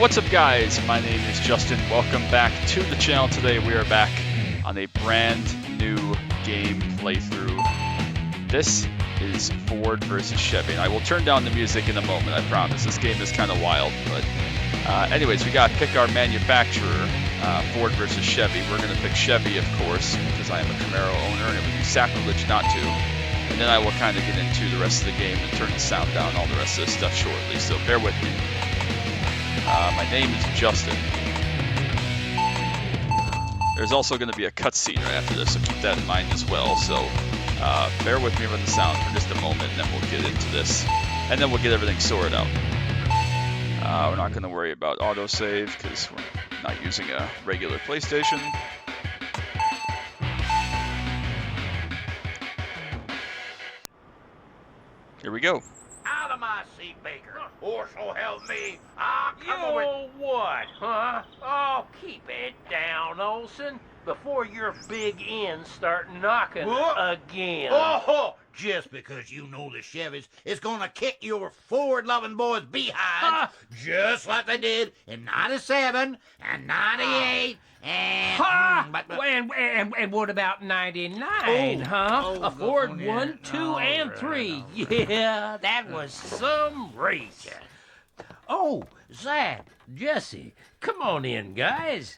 What's up, guys? My name is Justin. Welcome back to the channel. Today we are back on a brand new game playthrough. This is Ford versus Chevy, and I will turn down the music in a moment, I promise. This game is kind of wild, but anyways, we got to pick our manufacturer, Ford versus Chevy. We're going to pick Chevy, of course, because I am a Camaro owner, and it would be sacrilege not to. And then I will kind of get into the rest of the game and turn the sound down, all the rest of this stuff shortly, so bear with me. My name is Justin. There's also going to be a cutscene right after this, so keep that in mind as well. So bear with me on the sound for just a moment, and then we'll get into this. And then we'll get everything sorted out. We're not going to worry about autosave because we're not using a regular PlayStation. Here we go. Out of my seat, Baker, or so help me. Come You over. what, huh? Oh, keep it down, Olson, before your big ends start knocking again. Oh, just because you know the Chevys is gonna kick your Ford-loving boys' behind, just like they did in '97 and '98 and. And what about 99, huh? A Ford 1, 2, and 3. Yeah, that was some race. Oh, Zach, Jesse, come on in, guys.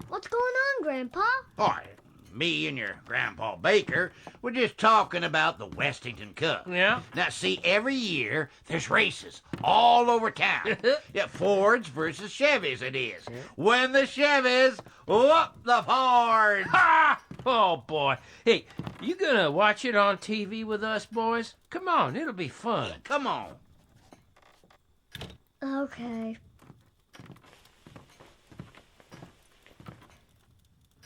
What's going on, Grandpa? All right, me and your Grandpa Baker, we're just talking about the Westington Cup. Yeah? Now, see, every year there's races all over town. Yeah, Fords versus Chevys it is. When the Chevys whoop the Fords. Ha! Oh, boy. Hey, you gonna watch it on TV with us, boys? Come on, it'll be fun. Come on. Okay.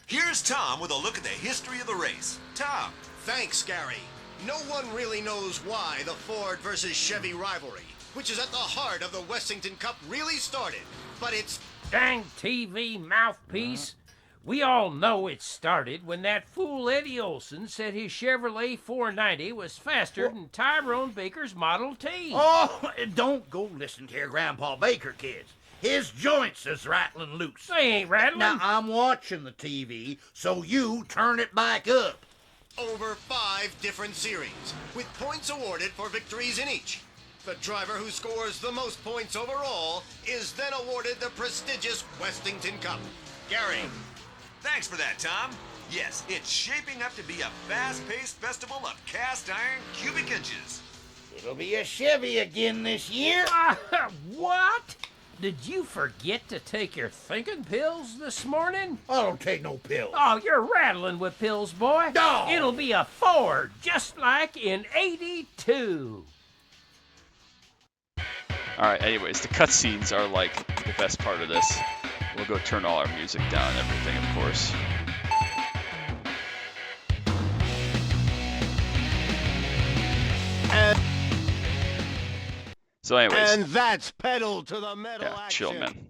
Here's Tom with a look at the history of the race. Tom. Thanks, Gary. No one really knows why the Ford versus Chevy rivalry, which is at the heart of the Westington Cup, really started. But it's... Dang TV mouthpiece. We all know it started when that fool Eddie Olson said his Chevrolet 490 was faster than Tyrone Baker's Model T. Oh, don't go listen to your Grandpa Baker, kids. His joints is rattling loose. They ain't rattling. Now, I'm watching the TV, so you turn it back up. over 5 different series, with points awarded for victories in each. The driver who scores the most points overall is then awarded the prestigious Westington Cup. Gary. Thanks for that, Tom. Yes, it's shaping up to be a fast-paced festival of cast-iron cubic inches. It'll be a Chevy again this year. What? Did you forget to take your thinking pills this morning? I don't take no pills. Oh, you're rattling with pills, boy. No. It'll be a Ford, just like in '82. Alright, anyways, the cutscenes are like the best part of this. We'll go turn all our music down and everything, of course. So anyways. And that's pedal to the metal Yeah, action. chill, man.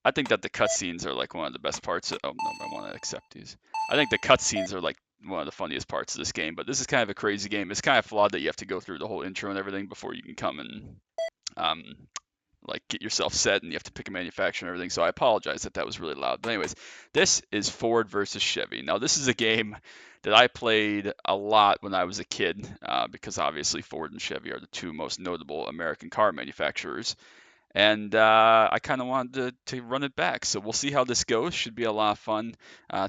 I think that the cutscenes are like one of the best parts of, oh no, I want to accept these. I think the cutscenes are like one of the funniest parts of this game, but this is kind of a crazy game. It's kind of flawed that you have to go through the whole intro and everything before you can come and like get yourself set, and you have to pick a manufacturer and everything. So I apologize that was really loud. But anyways, this is Ford versus Chevy. Now this is a game that I played a lot when I was a kid, because obviously Ford and Chevy are the two most notable American car manufacturers. And I kind of wanted to run it back. So we'll see how this goes. Should be a lot of fun.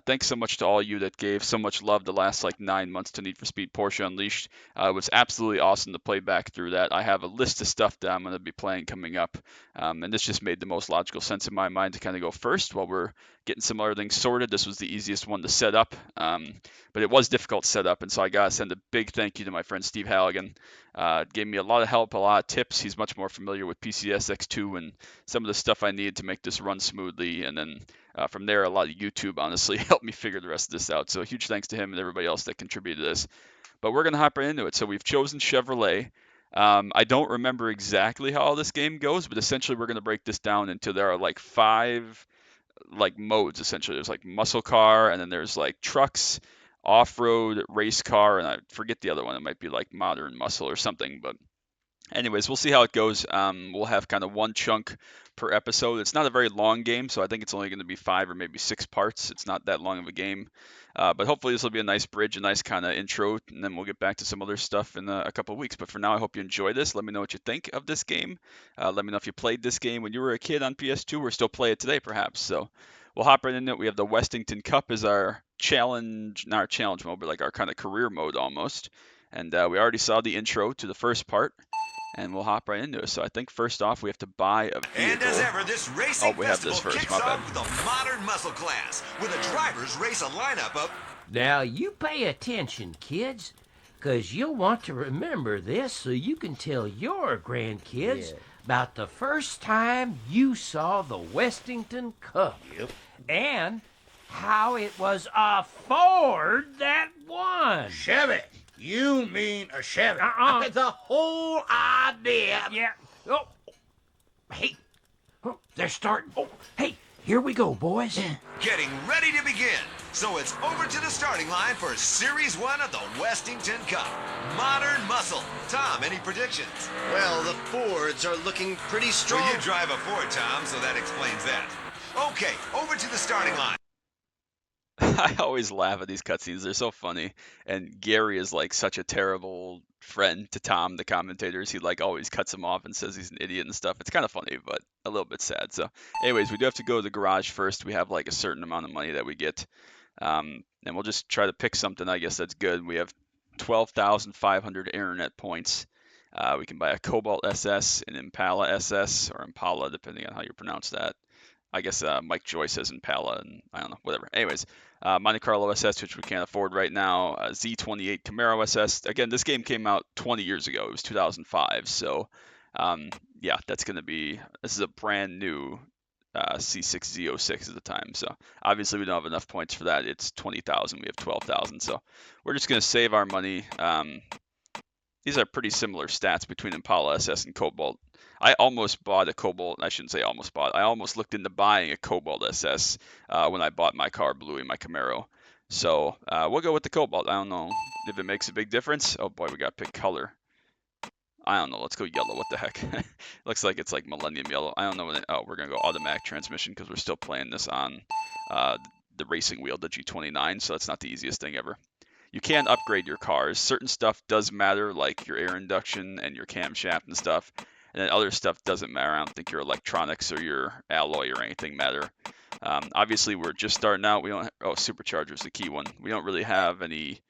Thanks so much to all you that gave so much love the last like 9 months to Need for Speed Porsche Unleashed. It was absolutely awesome to play back through that. I have a list of stuff that I'm going to be playing coming up. And this just made the most logical sense in my mind to kind of go first while we're getting some other things sorted. This was the easiest one to set up. But it was difficult to set up. And so I got to send a big thank you to my friend Steve Halligan. Gave me a lot of help, a lot of tips. He's much more familiar with PCSX2 and some of the stuff I needed to make this run smoothly. And then from there, a lot of YouTube, honestly, helped me figure the rest of this out. So a huge thanks to him and everybody else that contributed to this. But we're going to hop right into it. So we've chosen Chevrolet. I don't remember exactly how all this game goes, but essentially we're going to break this down into there are like 5 like modes, essentially. There's like muscle car, and then there's like trucks, off-road, race car, and I forget the other one. It might be like modern muscle or something, but anyways, we'll see how it goes. We'll have kind of one chunk per episode. It's not a very long game, so I think it's only going to be 5 or maybe 6 parts. It's not that long of a game. But hopefully this will be a nice bridge, a nice kind of intro, and then we'll get back to some other stuff in a couple of weeks. But for now, I hope you enjoy this. Let me know what you think of this game. Let me know if you played this game when you were a kid on PS2 or still play it today, perhaps. So we'll hop right into it. We have the Westington Cup as our challenge, not our challenge mode, but like our kind of career mode almost. And we already saw the intro to the first part, and we'll hop right into it. So I think first off, we have to buy a vehicle. And as ever, this racing we have this festival first, kicks my bad. off with a modern muscle class, where the drivers race a lineup of... Now, you pay attention, kids, 'cause you'll want to remember this so you can tell your grandkids about the first time you saw the Westington Cup. Yep. And how it was a Ford that won. Chevy. You mean a Chevy. Uh-uh. The whole idea. Yeah. Oh. Hey. Oh, they're starting. Oh, hey, here we go, boys. Getting ready to begin. So it's over to the starting line for Series 1 of the Westington Cup. Modern Muscle. Tom, any predictions? Well, the Fords are looking pretty strong. Well, you drive a Ford, Tom, so that explains that. Okay, over to the starting line. I always laugh at these cutscenes. They're so funny. And Gary is like such a terrible friend to Tom, the commentators. He like always cuts him off and says he's an idiot and stuff. It's kind of funny, but a little bit sad. So anyways, we do have to go to the garage first. We have like a certain amount of money that we get. And we'll just try to pick something, I guess, that's good. We have 12,500 internet points. We can buy a Cobalt SS, an Impala SS, or Impala, depending on how you pronounce that. I guess Mike Joy says Impala, and I don't know, whatever. Anyways, Monte Carlo SS, which we can't afford right now. Z28 Camaro SS. Again, this game came out 20 years ago. It was 2005. So, yeah, that's going to be, this is a brand new C6 Z06 at the time. So, obviously, we don't have enough points for that. It's 20,000. We have 12,000. So, we're just going to save our money. These are pretty similar stats between Impala SS and Cobalt. I almost bought a Cobalt. I shouldn't say almost bought. I almost looked into buying a Cobalt SS when I bought my car, Bluey, my Camaro. So we'll go with the Cobalt. I don't know if it makes a big difference. Oh boy, we got to pick color. I don't know. Let's go yellow. What the heck? Looks like it's like Millennium Yellow. I don't know. We're going to go automatic transmission because we're still playing this on the racing wheel, the G29. So that's not the easiest thing ever. You can upgrade your cars. Certain stuff does matter, like your air induction and your camshaft and stuff. And then other stuff doesn't matter. I don't think your electronics or your alloy or anything matter. Obviously, we're just starting out. We don't. Supercharger's the key one. We don't really have any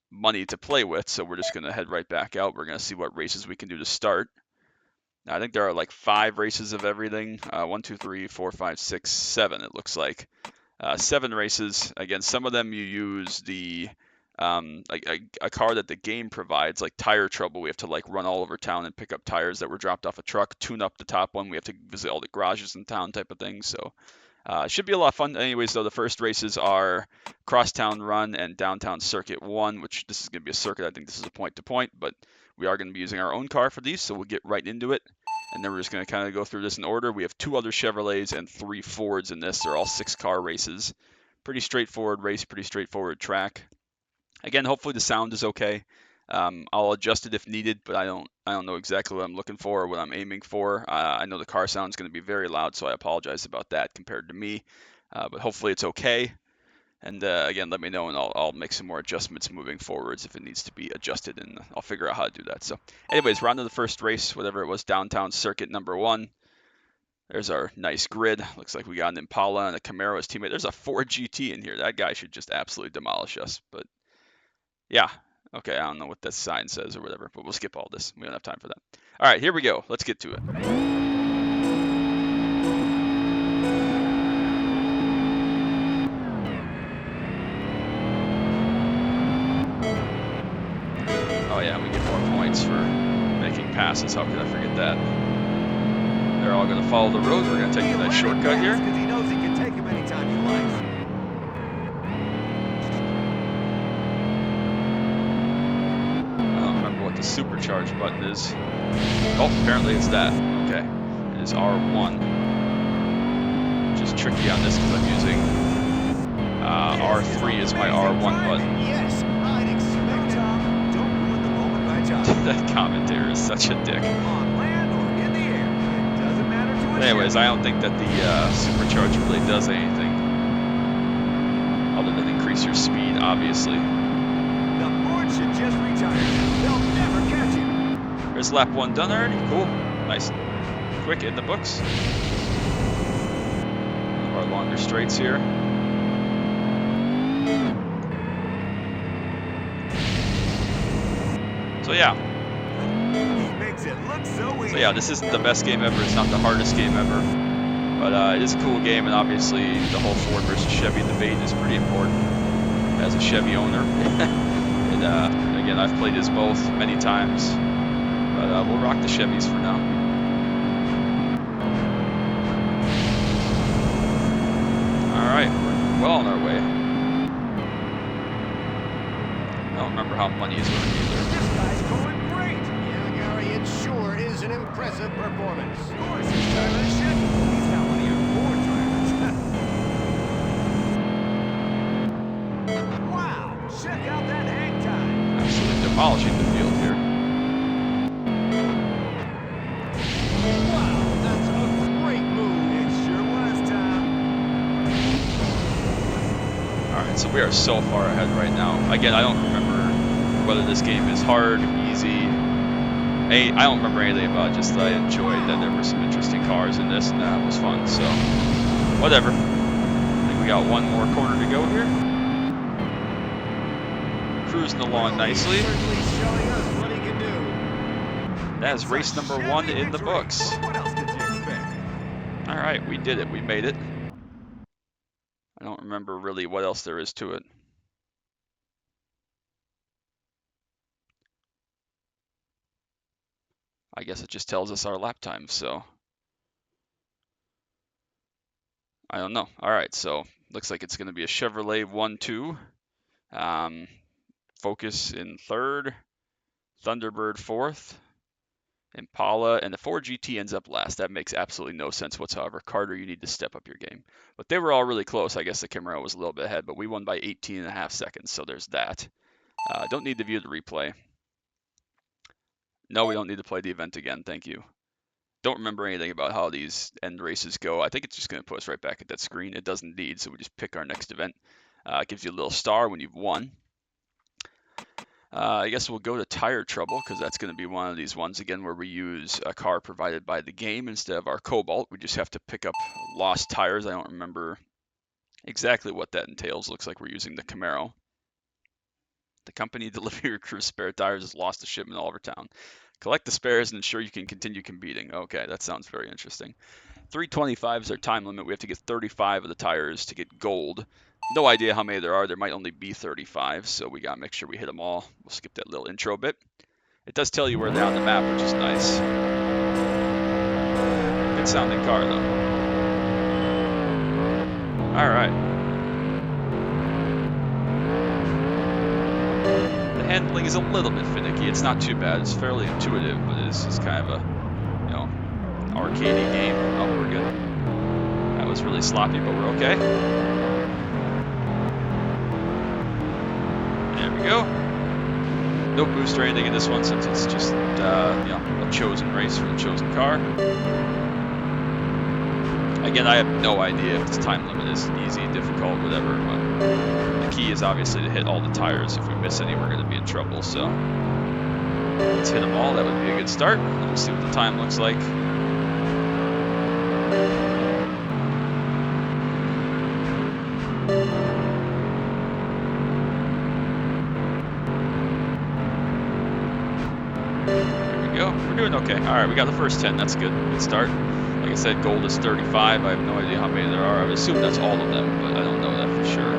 money to play with, so we're just going to head right back out. We're going to see what races we can do to start. Now, I think there are like 5 races of everything. 1, 2, 3, 4, 5, 6, 7. It looks like 7 races. Again, some of them you use the like a car that the game provides, like Tire Trouble. We have to like run all over town and pick up tires that were dropped off a truck, tune up the top one. We have to visit all the garages in town, type of thing. So it should be a lot of fun. Anyways, though, the first races are Crosstown Run and Downtown Circuit 1, which this is going to be a circuit. I think this is a point-to-point, but we are going to be using our own car for these, so we'll get right into it. And then we're just going to kind of go through this in order. We have 2 other Chevrolets and 3 Fords in this. They're all 6-car races. Pretty straightforward race, pretty straightforward track. Again, hopefully the sound is okay. I'll adjust it if needed, but I don't know exactly what I'm looking for or what I'm aiming for. I know the car sound is going to be very loud, so I apologize about that compared to me. But hopefully it's okay. And again, let me know, and I'll make some more adjustments moving forwards if it needs to be adjusted, and I'll figure out how to do that. So anyways, we're on to the first race, whatever it was, Downtown Circuit number 1. There's our nice grid. Looks like we got an Impala and a Camaro as teammate. There's a Ford GT in here. That guy should just absolutely demolish us, but yeah. Okay, I don't know what that sign says or whatever, but we'll skip all this. We don't have time for that. All right, here we go. Let's get to it. Oh yeah, we get more points for making passes. How could I forget that? They're all going to follow the road. We're going to take that shortcut here. Because he knows he can take him anytime he likes. The supercharge button is. Oh, apparently it's that. Okay. It is R1. Which is tricky on this because I'm using R3 as my R1 button. Yes, I'd expect Tom. Don't ruin the moment by John. That commentator is such a dick. On land or in the air, it doesn't matter to us. Anyways, I don't think that the supercharger really does anything other than increase your speed, obviously. The board should just retire. They'll never catch him. There's lap 1 done already. Cool. Nice. Quick in the books. One of our longer straights here. So yeah. He makes it look so easy. So yeah, this isn't the best game ever. It's not the hardest game ever. But it is a cool game, and obviously the whole Ford versus Chevy debate is pretty important as a Chevy owner. And again, I've played as both many times. But we'll rock the Chevys for now. Alright, we're well on our way. I don't remember how money is earned either. This guy's going great. Yeah, Gary, it sure is an impressive performance. Of course, he's driving a Chevy. He's got one of your Ford drivers. Wow, check out that hang time. Absolutely demolishing the field here. Wow, that's a great move. It sure was, Tom. Alright, so we are so far ahead right now. Again, I don't remember whether this game is hard, easy. I don't remember anything about it, just that I enjoyed that there were some interesting cars in this and that was fun, so whatever. I think we got one more corner to go here. Cruising along nicely. Certainly showing us what he can do. That is race number 1 in the books. What else did you expect? Alright, we did it. We made it. I don't remember really what else there is to it. I guess it just tells us our lap time, so I don't know. Alright, so looks like it's going to be a Chevrolet 1-2. Focus in 3rd. Thunderbird 4th. Impala, and the Ford GT ends up last. That makes absolutely no sense whatsoever. Carter, you need to step up your game. But they were all really close. I guess the Camaro was a little bit ahead, but we won by 18.5 seconds, so there's that. Don't need to view the replay. No, we don't need to play the event again. Thank you. Don't remember anything about how these end races go. I think it's just going to put us right back at that screen. It does indeed, so we just pick our next event. It gives you a little star when you've won. I guess we'll go to tire trouble because that's going to be one of these ones again where we use a car provided by the game instead of our Cobalt. We just have to pick up lost tires. I don't remember exactly what that entails. Looks like we're using the Camaro. The company delivering your crew spare tires has lost a shipment all over town. Collect the spares and ensure you can continue competing. Okay, that sounds very interesting. 325 is our time limit. We have to get 35 of the tires to get gold. No idea how many there are. There might only be 35, so we gotta make sure we hit them all. We'll skip that little intro bit. It does tell you where they're on the map, which is nice. Good sounding car, though. All right. The handling is a little bit finicky. It's not too bad. It's fairly intuitive, but it's kind of a, arcadey game. Oh, we're good. That was really sloppy, but we're okay. There we go. No boost or anything in this one since it's just, a chosen race for the chosen car. Again, I have no idea if this time limit is easy, difficult, whatever, but the key is obviously to hit all the tires. If we miss any, we're going to be in trouble, so let's hit them all. That would be a good start. We'll see what the time looks like. We're doing okay. All right, we got the first 10. That's good. Good start. Like I said, gold is 35. I have no idea how many there are. I would assume that's all of them, but I don't know that for sure.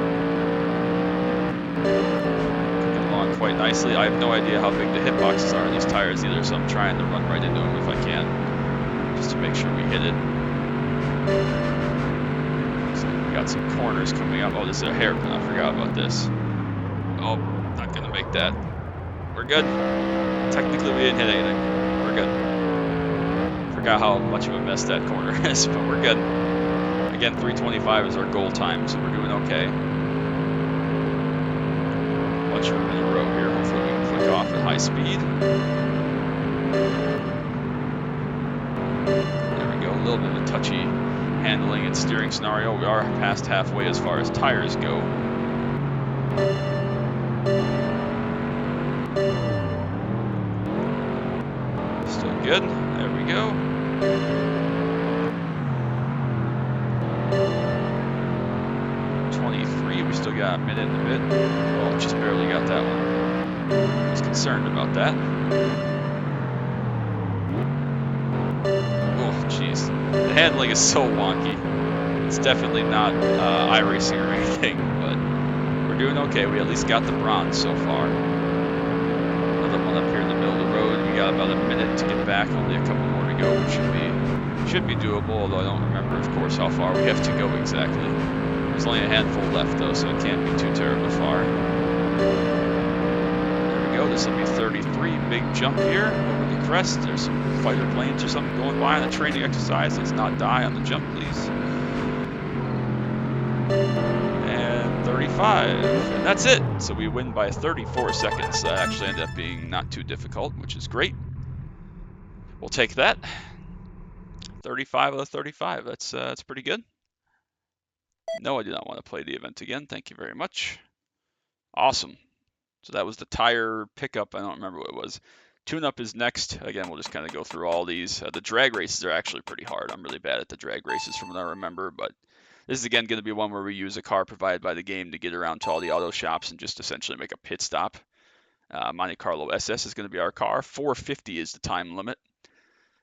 Cooking along quite nicely. I have no idea how big the hitboxes are on these tires either, so I'm trying to run right into them if I can, just to make sure we hit it. So we got some corners coming up. Oh, this is a hairpin. I forgot about this. Oh, not going to make that. We're good. Technically, we didn't hit anything. We're good. Forgot how much of a mess that corner is, but we're good. Again, 325 is our goal time, so we're doing okay. Bunch of them in a row here. Hopefully we can click off at high speed. There we go. A little bit of a touchy handling and steering scenario. We are past halfway as far as tires go. Still good. There we go. We still got a minute and a bit. Well, just barely got that one. I was concerned about that. Oh, jeez. The handling is so wonky. It's definitely not iRacing or anything, but we're doing okay. We at least got the bronze so far. Another one up here in the middle of the road. We got about a minute to get back. Only a couple more to go, which should be doable, although I don't remember, of course, how far we have to go exactly. There's only a handful left, though, so it can't be too terribly far. There we go. This will be 33. Big jump here over the crest. There's some fighter planes or something going by on a training exercise. Let's not die on the jump, please. And 35. And that's it. So we win by 34 seconds. That actually ended up being not too difficult, which is great. We'll take that. 35 out of 35. That's pretty good. No, I do not want to play the event again. Thank you very much. Awesome. So that was the tire pickup. I don't remember what it was. Tune-up is next. Again, we'll just kind of go through all these. The drag races are actually pretty hard. I'm really bad at the drag races from what I remember, but this is again going to be one where we use a car provided by the game to get around to all the auto shops and just essentially make a pit stop. Monte Carlo SS is going to be our car. 450 is the time limit.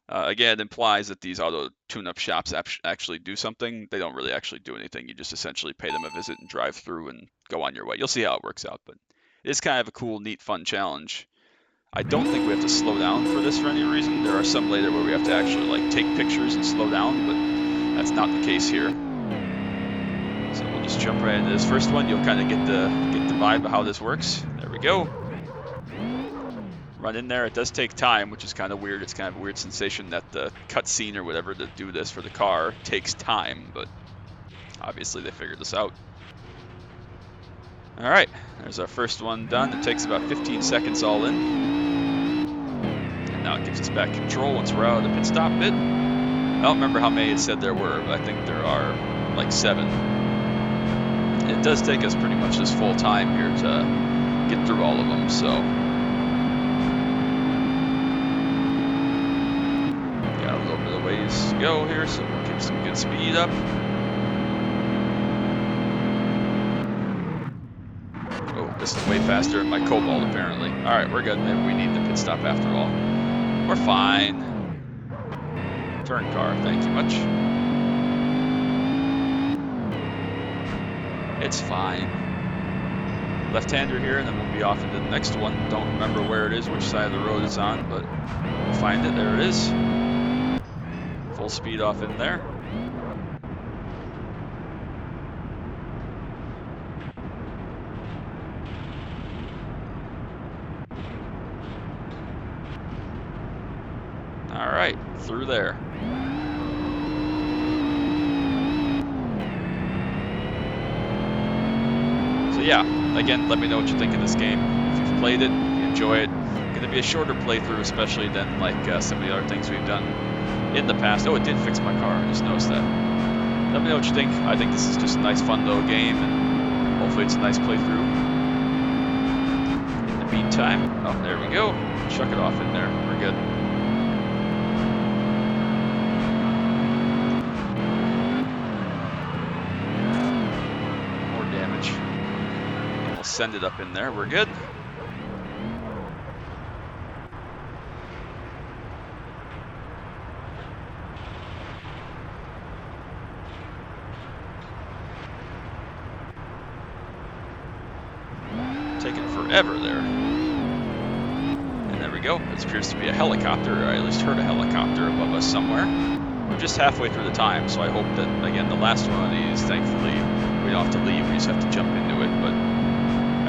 Again, it implies that these auto tune-up shops actually do something. They don't really actually do anything. You just essentially pay them a visit and drive through and go on your way. You'll see how it works out, but it is kind of a cool, neat, fun challenge. I don't think we have to slow down for this for any reason. There are some later where we have to actually like take pictures and slow down, but that's not the case here. So we'll just jump right into this first one. You'll kind of get the vibe of how this works. There we go. Run in there. It does take time, which is kind of weird. It's kind of a weird sensation that the cutscene or whatever to do this for the car takes time, but obviously they figured this out. All right, there's our first one done. It takes about 15 seconds all in. And now it gives us back control once we're out of the pit stop bit. I don't remember how many it said there were, but I think there are like 7. It does take us pretty much this full time here to get through all of them, so ways to go here, so we'll keep some good speed up. Oh, this is way faster than my Cobalt, apparently. Alright, we're good. Maybe we need the pit stop after all. We're fine. Turn car, thank you much. It's fine. Left-hander here, and then we'll be off into the next one. Don't remember where it is, which side of the road it's on, but we'll find it. There it is. Full speed off in there. All right, through there. So yeah, again, let me know what you think of this game. If you've played it, if you enjoy it. It's going to be a shorter playthrough, especially than like some of the other things we've done in the past. Oh, it did fix my car. I just noticed that. Let me know what you think. I think this is just a nice, fun little game, and hopefully it's a nice playthrough. In the meantime, oh, there we go. Chuck it off in there. We're good. More damage. And we'll send it up in there. We're good. Taking forever there. And there we go. It appears to be a helicopter, or I at least heard a helicopter above us somewhere. We're just halfway through the time, so I hope that, again, the last one of these, thankfully, we don't have to leave, we just have to jump into it. But,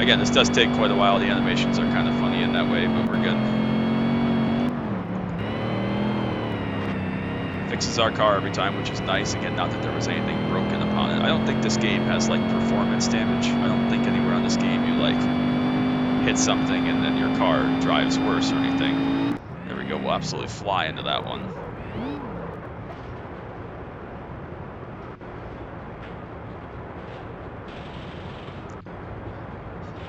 again, this does take quite a while. The animations are kind of funny in that way, but we're good. Fixes our car every time, which is nice. Again, not that there was anything broken upon it. I don't think this game has, like, performance damage. I don't think anywhere on this game you, like, hit something and then your car drives worse or anything. There we go, will absolutely fly into that one.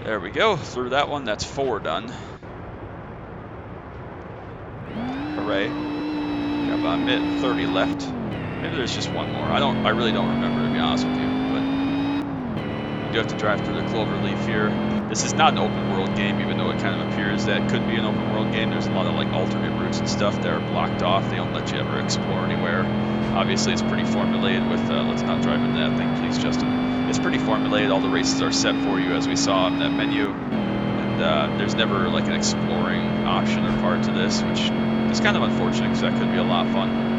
There we go, through that one. That's 4 done. Hooray. Got about a minute 30 left. Maybe there's just one more. I really don't remember, to be honest with you, but you do have to drive through the clover leaf here. This is not an open world game, even though it kind of appears that it could be an open world game. There's a lot of like alternate routes and stuff that are blocked off. They don't let you ever explore anywhere. Obviously, it's pretty formulated with, let's not drive into that thing, please, Justin. It's pretty formulated. All the races are set for you, as we saw in that menu. And there's never like an exploring option or part to this, which is kind of unfortunate because that could be a lot of fun.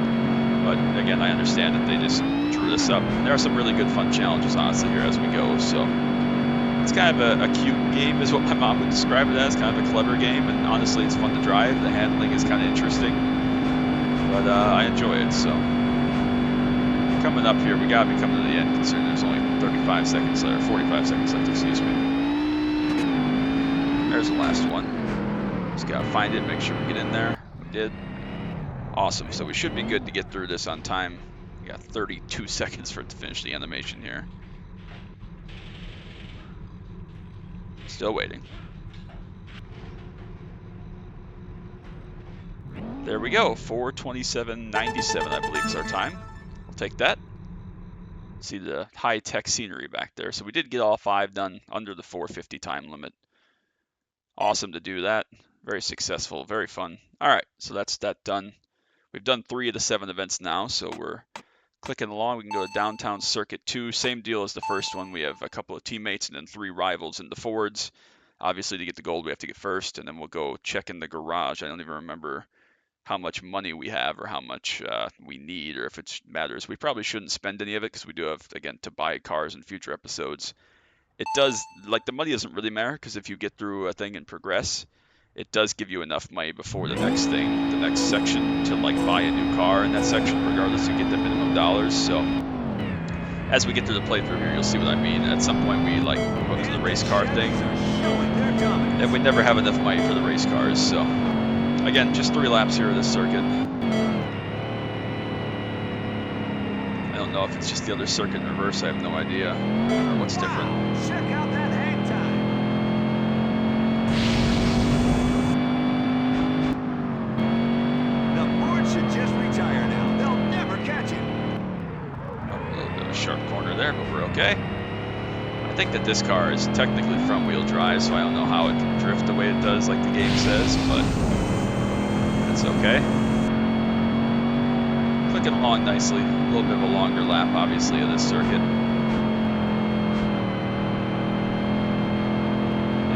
But again, I understand that they just drew this up. There are some really good fun challenges, honestly, here as we go. So it's kind of a cute game is what my mom would describe it as, kind of a clever game. And honestly, it's fun to drive. The handling is kind of interesting. But I enjoy it, so. Coming up here, we gotta be coming to the end considering there's only 35 seconds left, or 45 seconds left, excuse me. There's the last one. Just gotta find it, make sure we get in there. We did. Awesome, so we should be good to get through this on time. We got 32 seconds for it to finish the animation here. Still waiting. There we go, 4:27:97 I believe is our time. We'll take that. See the high-tech scenery back there. So we did get all 5 done under the 4:50 time limit. Awesome to do that. Very successful, very fun. All right, so that's that done. We've done 3 of the 7 events now, so we're clicking along. We can go to Downtown Circuit 2. Same deal as the first one. We have a couple of teammates and then 3 rivals in the Fords. Obviously, to get the gold, we have to get first, and then we'll go check in the garage. I don't even remember how much money we have or how much we need or if it matters. We probably shouldn't spend any of it because we do have, again, to buy cars in future episodes. It does, like, the money doesn't really matter because if you get through a thing and progress, it does give you enough money before the next thing, the next section, to like buy a new car in that section, regardless you get the minimum dollars. So as we get through the playthrough here, you'll see what I mean. At some point we like go up to the race car thing, and we never have enough money for the race cars. So again, just 3 laps here of this circuit. I don't know if it's just the other circuit in reverse. I have no idea or what's different. Check out that hang time. Should just retire now. They'll never catch him. A little bit of a sharp corner there, but we're okay. I think that this car is technically front-wheel drive, so I don't know how it can drift the way it does, like the game says, but that's okay. Clicking along nicely. A little bit of a longer lap, obviously, of this circuit.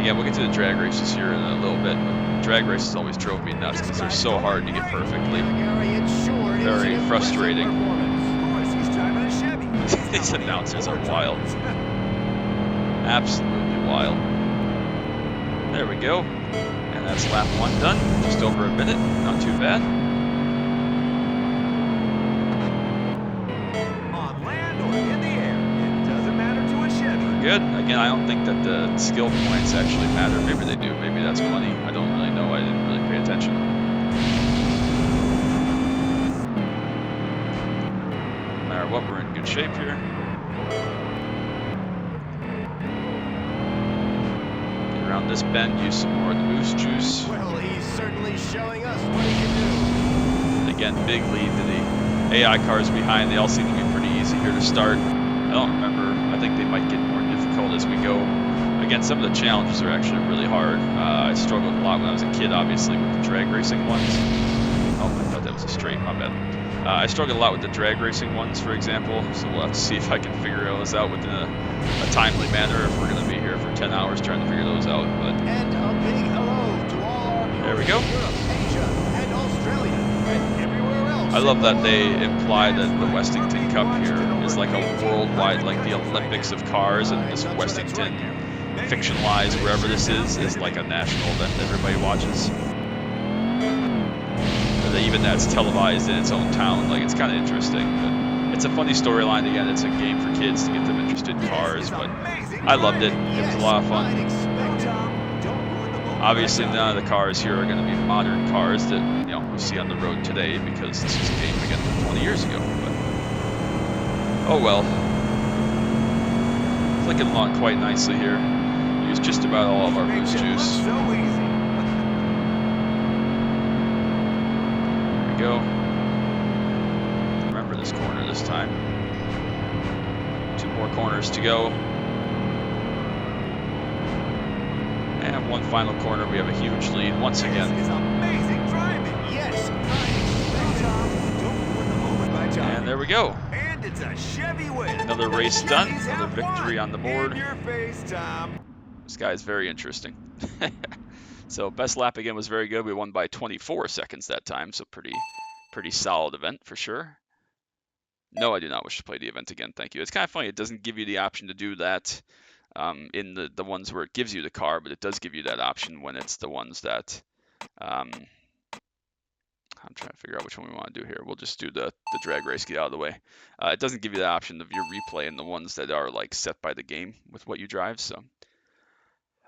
Again, we'll get to the drag races here in a little bit, but drag races always drove me nuts because they're so hard to get perfectly. Very frustrating. Of course, he's driving a Chevy. These announcers are wild. Absolutely wild. There we go. And that's lap 1 done. Just over a minute. Not too bad. On land or in the air, it doesn't matter to a Chevy. Good. Again, I don't think that the skill points actually matter. Maybe they do. Maybe that's money. I don't really know. I didn't really pay attention. No matter what, we're in good shape here. Get around this bend, use some more of the boost juice. Well, he's certainly showing us what he can do. Again, big lead to the AI cars behind. They all seem to be pretty easy here to start. I don't remember. I think they might get more difficult as we go. Again, some of the challenges are actually really hard. I struggled a lot when I was a kid, obviously, with the drag racing ones. Oh, I thought that was a straight, my bad. I struggled a lot with the drag racing ones, for example, so we'll have to see if I can figure those out within a timely manner if we're going to be here for 10 hours trying to figure those out. But And a big hello to all our there we viewers go. in Europe, Asia, and Australia, and everywhere else. I love that they imply that the Westington Cup here is like a worldwide, like the Olympics of cars, and this Westington fictionalized wherever this is like a national event that everybody watches. Or even that's televised in its own town. Like, it's kind of interesting, but it's a funny storyline. Again, it's a game for kids to get them interested in cars, but I loved it. It was a lot of fun. Obviously, none of the cars here are going to be modern cars that, you know, we see on the road today, because this is a game again from 20 years ago. But oh well. Clicking along quite nicely here. Use just about all of our boost juice. So easy. There we go. Remember this corner this time. 2 more corners to go. And one final corner. We have a huge lead once again. This is amazing driving. Yes, don't ruin the moment by jogging. And there we go. And it's a Chevy win. Another race done. Chevy's Another have victory won. on the board. In your face, Tom. This guy is very interesting. So best lap again was very good. We won by 24 seconds that time, so pretty solid event for sure. No, I do not wish to play the event again. Thank you. It's kind of funny. It doesn't give you the option to do that in the ones where it gives you the car, but it does give you that option when it's the ones that I'm trying to figure out which one we want to do here. We'll just do the drag race, get out of the way. It doesn't give you the option of your replay in the ones that are like set by the game with what you drive. So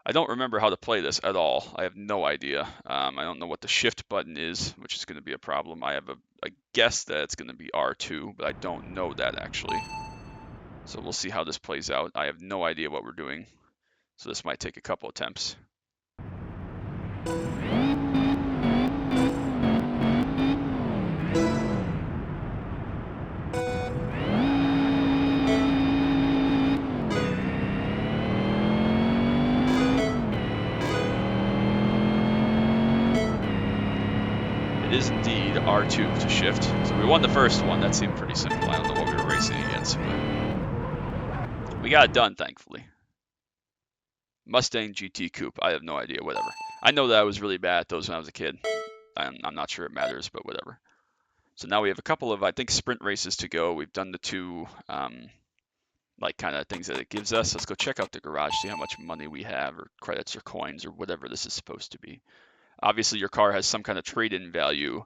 I don't remember how to play this at all. I have no idea. I don't know what the shift button is, which is going to be a problem. I have a guess that it's going to be R2, but I don't know that actually. So we'll see how this plays out. I have no idea what we're doing. So this might take a couple attempts. It is indeed R2 to shift. So we won the first one. That seemed pretty simple. I don't know what we were racing against, but we got it done, thankfully. Mustang GT Coupe. I have no idea. Whatever. I know that I was really bad at those when I was a kid. I'm not sure it matters, but whatever. So now we have a couple of, I think, sprint races to go. We've done the 2, like, kind of things that it gives us. Let's go check out the garage, see how much money we have, or credits, or coins, or whatever this is supposed to be. Obviously, your car has some kind of trade-in value,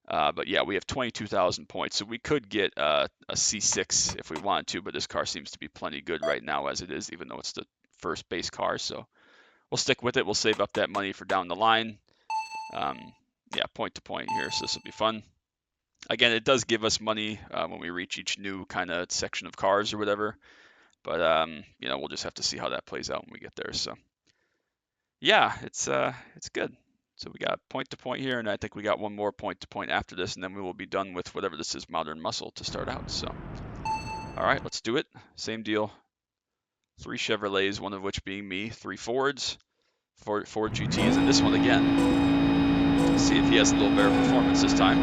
but yeah, we have 22,000 points, so we could get a C6 if we wanted to, but this car seems to be plenty good right now as it is, even though it's the first base car, so we'll stick with it. We'll save up that money for down the line. Yeah, point to point here, so this will be fun. Again, it does give us money when we reach each new kind of section of cars or whatever, but you know, we'll just have to see how that plays out when we get there. So yeah, it's good. So we got point to point here, and I think we got one more point to point after this, and then we will be done with whatever this is, Modern Muscle, to start out. So, all right, let's do it. Same deal. 3 Chevrolets, one of which being me. 3 Fords, 4 GTs, and this one again. Let's see if he has a little better performance this time.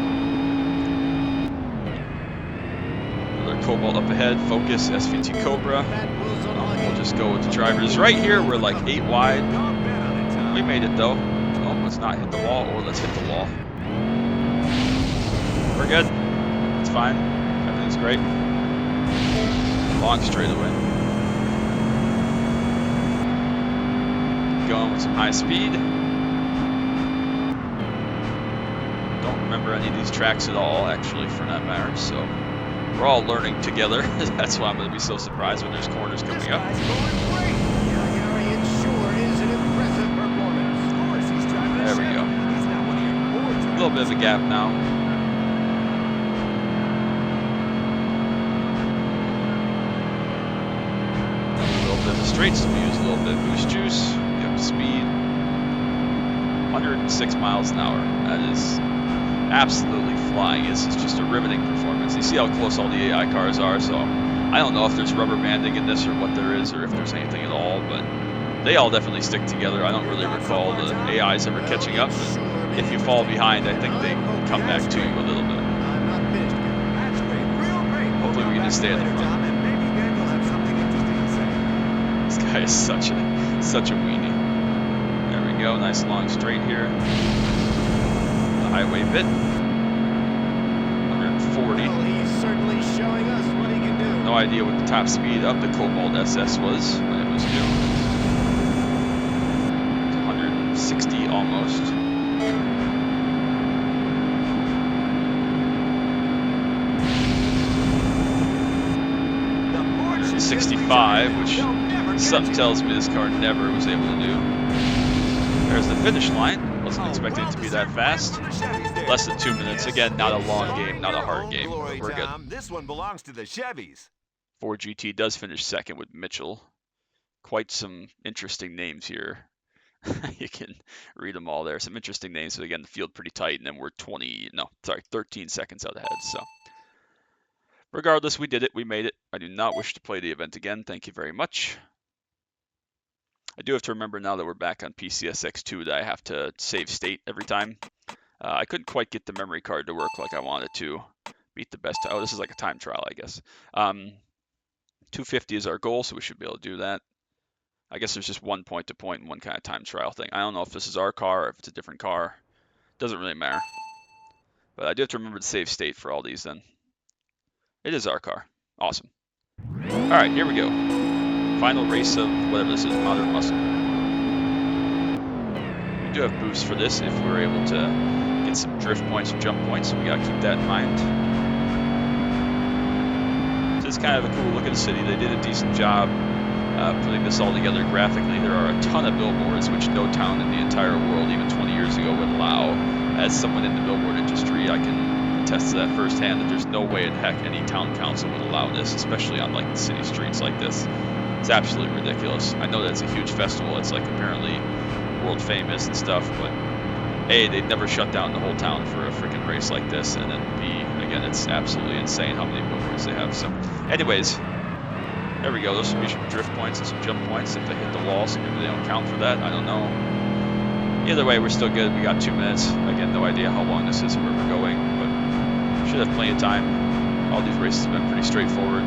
Another Cobalt up ahead. Focus, SVT Cobra. We'll just go with the drivers. Right here, we're like 8 wide. We made it though. Oh, let's not hit the wall, or let's hit the wall. We're good. It's fine. Everything's great. Long straightaway. Going with some high speed. Don't remember any of these tracks at all, actually, for that matter. So we're all learning together. That's why I'm going to be so surprised when there's corners coming up. There we go. A little bit of a gap now. A little bit of the straights, so we use a little bit of boost juice. Get up to speed. 106 miles an hour. That is absolutely flying. It's just a riveting performance. You see how close all the AI cars are, so I don't know if there's rubber banding in this or what there is, or if there's anything at all, but they all definitely stick together. I don't really recall the AIs ever catching up, but if you fall behind, I think they come back to you a little bit. Hopefully we can just stay at the front. This guy is such a weenie. There we go, nice long straight here. The highway bit. 140. He's certainly showing us what he can do. No idea what the top speed of the Cobalt SS was when it was new. 160 almost. 65, which something tells me this car never was able to do. There's the finish line. Wasn't expecting it to be that fast. Less than 2 minutes. Again, not a long game, not a hard game, but we're good. This one belongs to the Chevys. Ford GT does finish second with Mitchell. Quite some interesting names here. You can read them all there. Some interesting names. But again, the field pretty tight, and then we're 13 seconds out ahead. So regardless, we did it. We made it. I do not wish to play the event again. Thank you very much. I do have to remember now that we're back on PCSX2 that I have to save state every time. I couldn't quite get the memory card to work like I wanted to. Beat the best. Oh, this is like a time trial, I guess. 250 is our goal, so we should be able to do that. I guess there's just one point-to-point and one kind of time trial thing. I don't know if this is our car or if it's a different car. Doesn't really matter. But I do have to remember to save state for all these then. It is our car. Awesome. All right, here we go. Final race of whatever this is, Modern Muscle. We do have boosts for this if we're able to get some drift points and jump points, so we gotta keep that in mind. So it's kind of a cool look at the city. They did a decent job putting this all together graphically. There are a ton of billboards, which no town in the entire world, even 20 years ago, would allow. As someone in the billboard industry, I can attest to that firsthand, that there's no way in heck any town council would allow this, especially on like the city streets like this. It's absolutely ridiculous. I know that's a huge festival. It's like apparently world famous and stuff, but A, they'd never shut down the whole town for a freaking race like this, and then B, again, it's absolutely insane how many billboards they have. So anyways, there we go. Those should be some drift points and some jump points if they hit the wall, so maybe they don't count for that. I don't know. Either way, we're still good. We got 2 minutes. Again, no idea how long this is or where we're going, but should have plenty of time. All these races have been pretty straightforward.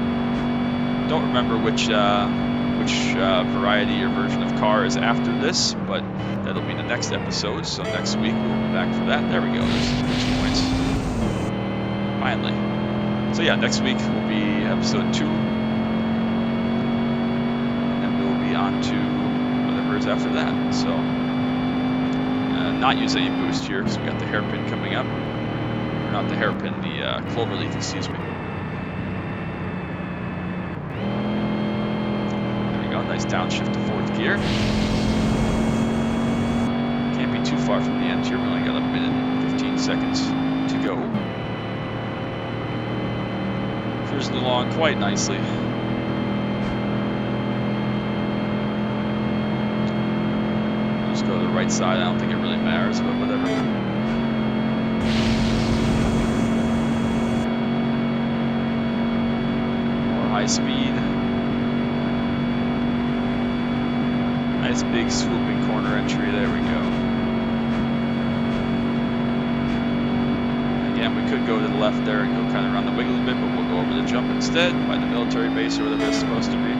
Don't remember which variety or version of car is after this, but that'll be the next episode. So next week we'll be back for that. There we go. There's 2 points. Finally. So yeah, next week will be episode 2. On to whatever is after that. So not use any boost here because we got the hairpin coming up. Or not the hairpin, the cloverleaf, excuse me. There we go, nice downshift to 4th gear. Can't be too far from the end here. We only got a minute and 15 seconds to go. Cruising along quite nicely. Go to the right side. I don't think it really matters, but whatever. More high speed. Nice big swooping corner entry. There we go. Again, we could go to the left there and go kind of around the wiggle a bit, but we'll go over the jump instead by the military base or whatever it's supposed to be.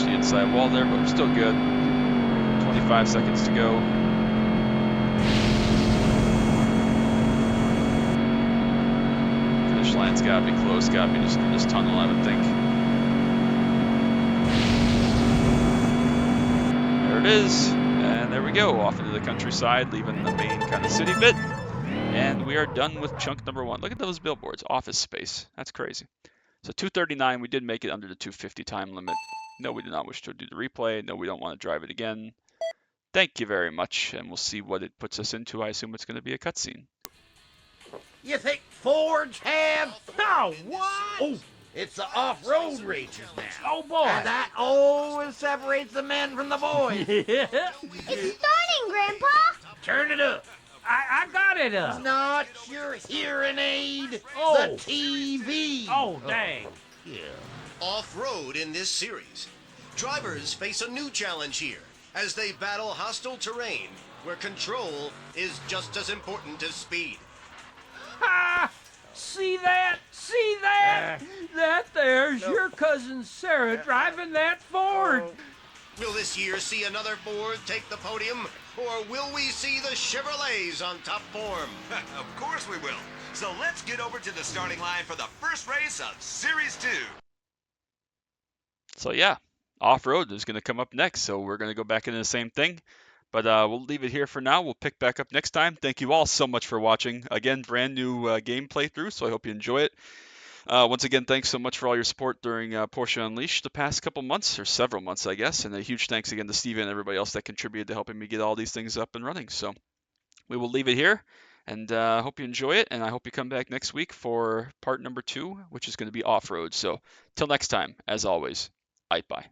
Inside wall there, but we're still good. 25 seconds to go. Finish line's gotta be close, gotta be just in this tunnel, I would think. There it is, and there we go, off into the countryside, leaving the main kind of city bit. And we are done with chunk number 1. Look at those billboards, office space. That's crazy. So 2:39, we did make it under the 2:50 time limit. No, we do not wish to do the replay. No, we don't want to drive it again. Thank you very much, and we'll see what it puts us into. I assume it's going to be a cutscene. You think Fords have? No, what? Oh, it's the off-road races now. Oh, boy. And that always separates the men from the boys. Yeah. It's starting, Grandpa. Turn it up. I got it up. Not your hearing aid. Oh. The TV. Oh, dang. Yeah. Off-road in this series. Drivers face a new challenge here as they battle hostile terrain where control is just as important as speed. Ha! See that? See that? That there's your cousin Sarah driving that Ford. Will this year see another Ford take the podium, or will we see the Chevrolets on top form? Of course we will. So let's get over to the starting line for the first race of Series 2. So yeah, off-road is going to come up next, so we're going to go back into the same thing. But we'll leave it here for now. We'll pick back up next time. Thank you all so much for watching. Again, brand new game playthrough, so I hope you enjoy it. Once again, thanks so much for all your support during Porsche Unleashed the past couple months, or several months, I guess. And a huge thanks again to Steven and everybody else that contributed to helping me get all these things up and running. So we will leave it here, and I hope you enjoy it. And I hope you come back next week for part number 2, which is going to be off-road. So till next time, as always, bye.